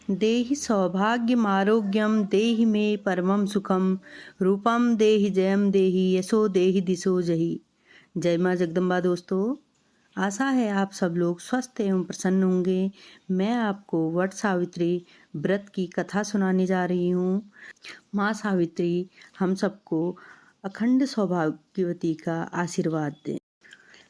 देहि सौभाग्यमारोग्यं देहि मे परमं सुखम, रूपम देहि जयम देहि यशो देहि दिशो जहि। जय माँ जगदम्बा। दोस्तों, आशा है आप सब लोग स्वस्थ एवं प्रसन्न होंगे। मैं आपको वट सावित्री व्रत की कथा सुनाने जा रही हूँ। माँ सावित्री हम सबको अखंड सौभाग्यवती का आशीर्वाद दें।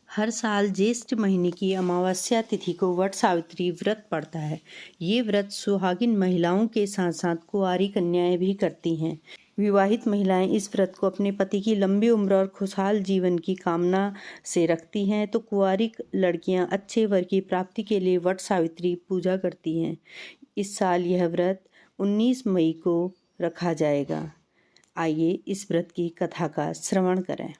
हर साल ज्येष्ठ महीने की अमावस्या तिथि को वट सावित्री व्रत पड़ता है। ये व्रत सुहागिन महिलाओं के साथ साथ कुंवारी कन्याएं भी करती हैं। विवाहित महिलाएं इस व्रत को अपने पति की लंबी उम्र और खुशहाल जीवन की कामना से रखती हैं, तो कुंवारी लड़कियां अच्छे वर की प्राप्ति के लिए वट सावित्री पूजा करती हैं। इस साल यह व्रत 19 मई को रखा जाएगा। आइए इस व्रत की कथा का श्रवण करें।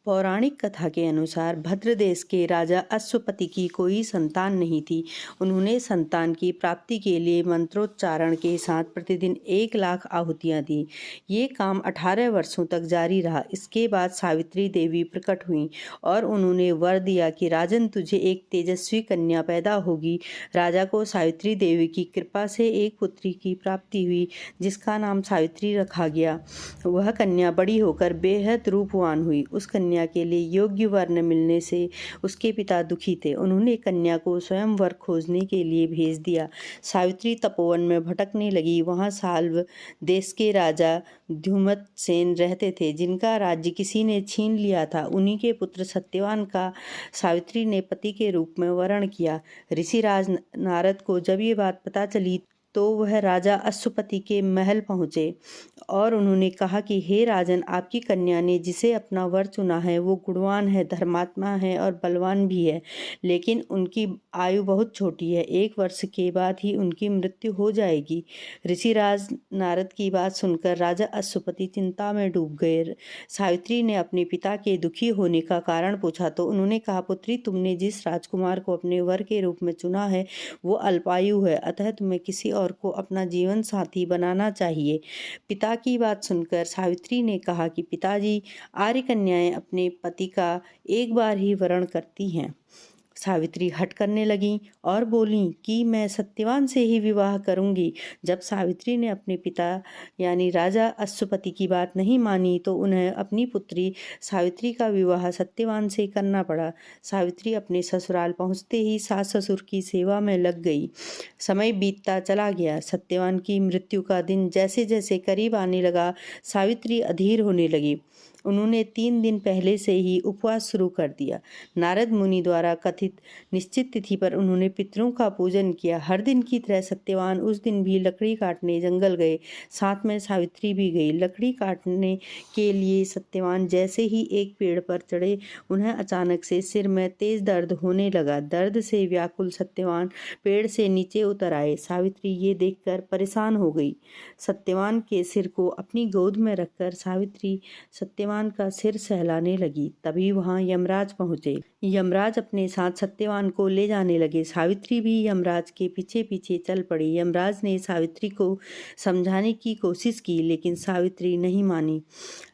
पौराणिक कथा के अनुसार भद्र देश के राजा अश्वपति की कोई संतान नहीं थी। उन्होंने संतान की प्राप्ति के लिए मंत्रोच्चारण के साथ प्रतिदिन 1,00,000 आहुतियाँ दी। ये काम 18 वर्षों तक जारी रहा। इसके बाद सावित्री देवी प्रकट हुईं और उन्होंने वर दिया कि राजन, तुझे एक तेजस्वी कन्या पैदा होगी। राजा को सावित्री देवी की कृपा से एक पुत्री की प्राप्ति हुई, जिसका नाम सावित्री रखा गया। वह कन्या बड़ी होकर बेहद रूपवान हुई। उस कन्या के लिए योग्य वर न मिलने से उसके पिता दुखी थे। उन्होंने कन्या को स्वयं वर खोजने के लिए भेज दिया। सावित्री तपोवन में भटकने लगी। वहां साल्व देश के राजा ध्युमतसेन रहते थे, जिनका राज्य किसी ने छीन लिया था। उन्हीं के पुत्र सत्यवान का सावित्री ने पति के रूप में वरण किया। ऋषिराज नारद को जब ये बात पता चली तो वह राजा अश्वपति के महल पहुँचे और उन्होंने कहा कि हे राजन, आपकी कन्या ने जिसे अपना वर चुना है वो गुणवान है, धर्मात्मा है और बलवान भी है, लेकिन उनकी आयु बहुत छोटी है। 1 वर्ष के बाद ही उनकी मृत्यु हो जाएगी। ऋषिराज नारद की बात सुनकर राजा अश्वपति चिंता में डूब गए। सावित्री ने अपने पिता के दुखी होने का कारण पूछा तो उन्होंने कहा, पुत्री, तुमने जिस राजकुमार को अपने वर के रूप में चुना है वो अल्पायु है, अतः तुम्हें किसी और को अपना जीवन साथी बनाना चाहिए। पिता की बात सुनकर सावित्री ने कहा कि पिताजी, आर्य कन्याएं अपने पति का एक बार ही वरण करती हैं। सावित्री हठ करने लगीं और बोलीं कि मैं सत्यवान से ही विवाह करूंगी। जब सावित्री ने अपने पिता यानी राजा अश्वपति की बात नहीं मानी तो उन्हें अपनी पुत्री सावित्री का विवाह सत्यवान से करना पड़ा। सावित्री अपने ससुराल पहुंचते ही सास ससुर की सेवा में लग गई। समय बीतता चला गया। सत्यवान की मृत्यु का दिन जैसे जैसे करीब आने लगा, सावित्री अधीर होने लगी। उन्होंने 3 दिन पहले से ही उपवास शुरू कर दिया। नारद मुनि द्वारा कथित निश्चित तिथि पर उन्होंने पितरों का पूजन किया। हर दिन की तरह सत्यवान उस दिन भी लकड़ी काटने जंगल गए। साथ में सावित्री भी गई। लकड़ी काटने के लिए सत्यवान जैसे ही एक पेड़ पर चढ़े, उन्हें अचानक से सिर में तेज दर्द होने लगा। दर्द से व्याकुल सत्यवान पेड़ से नीचे उतर आए। सावित्री ये देखकर परेशान हो गई। सत्यवान के सिर को अपनी गोद में रखकर सावित्री सत्यवान का सिर सहलाने लगी। तभी वहां यमराज पहुंचे। यमराज अपने साथ सत्यवान को ले जाने लगे। सावित्री भी यमराज के पीछे पीछे चल पड़ी। यमराज ने सावित्री को समझाने की कोशिश की, लेकिन सावित्री नहीं मानी।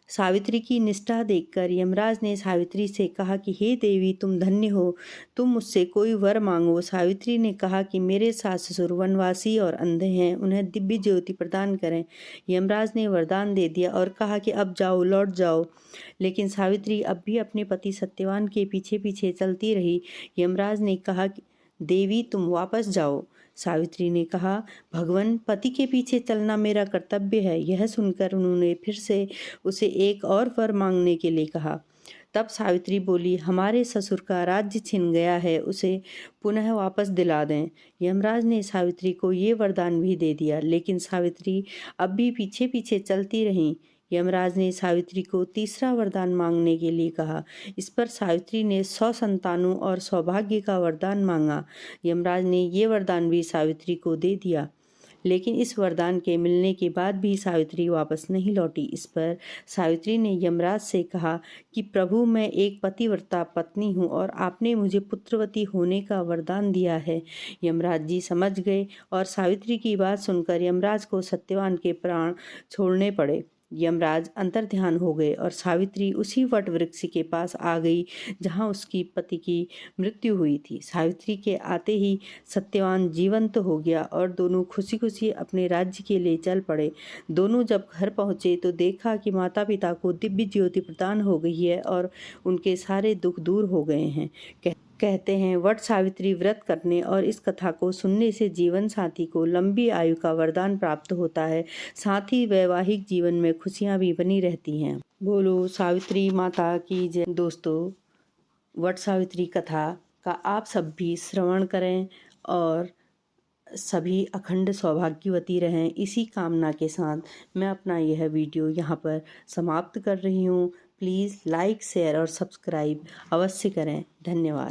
सावित्री की निष्ठा देखकर यमराज ने सावित्री से कहा कि हे देवी, तुम धन्य हो, तुम मुझसे कोई वर मांगो। सावित्री ने कहा कि मेरे सास ससुर वनवासी और अंधे हैं, उन्हें दिव्य ज्योति प्रदान करें। यमराज ने वरदान दे दिया और कहा कि अब जाओ, लौट जाओ। लेकिन सावित्री अब भी अपने पति सत्यवान के पीछे पीछे चलती रही। यमराज ने कहा कि देवी, तुम वापस जाओ। सावित्री ने कहा, भगवान, पति के पीछे चलना मेरा कर्तव्य है। यह सुनकर उन्होंने फिर से उसे एक और वर मांगने के लिए कहा। तब सावित्री बोली, हमारे ससुर का राज्य छिन गया है, उसे पुनः वापस दिला दें। यमराज ने सावित्री को ये वरदान भी दे दिया, लेकिन सावित्री अब भी पीछे पीछे चलती रही। यमराज ने सावित्री को तीसरा वरदान मांगने के लिए कहा। इस पर सावित्री ने 100 संतानों और सौभाग्य का वरदान मांगा। यमराज ने ये वरदान भी सावित्री को दे दिया, लेकिन इस वरदान के मिलने के बाद भी सावित्री वापस नहीं लौटी। इस पर सावित्री ने यमराज से कहा कि प्रभु, मैं एक पतिव्रता पत्नी हूँ और आपने मुझे पुत्रवती होने का वरदान दिया है। यमराज जी समझ गए और सावित्री की बात सुनकर यमराज को सत्यवान के प्राण छोड़ने पड़े। यमराज अंतर्ध्यान हो गए और सावित्री उसी वट वृक्ष के पास आ गई जहाँ उसकी पति की मृत्यु हुई थी। सावित्री के आते ही सत्यवान जीवंत हो गया और दोनों खुशी खुशी अपने राज्य के लिए चल पड़े। दोनों जब घर पहुँचे तो देखा कि माता पिता को दिव्य ज्योति प्रदान हो गई है और उनके सारे दुख दूर हो गए हैं। कहते हैं वट सावित्री व्रत करने और इस कथा को सुनने से जीवन साथी को लंबी आयु का वरदान प्राप्त होता है, साथ ही वैवाहिक जीवन में खुशियां भी बनी रहती हैं। बोलो सावित्री माता की जय। दोस्तों, वट सावित्री कथा का आप सब भी श्रवण करें और सभी अखंड सौभाग्यवती रहें। इसी कामना के साथ मैं अपना यह वीडियो यहाँ पर समाप्त कर रही हूँ। प्लीज़ लाइक, शेयर और सब्सक्राइब अवश्य करें। धन्यवाद।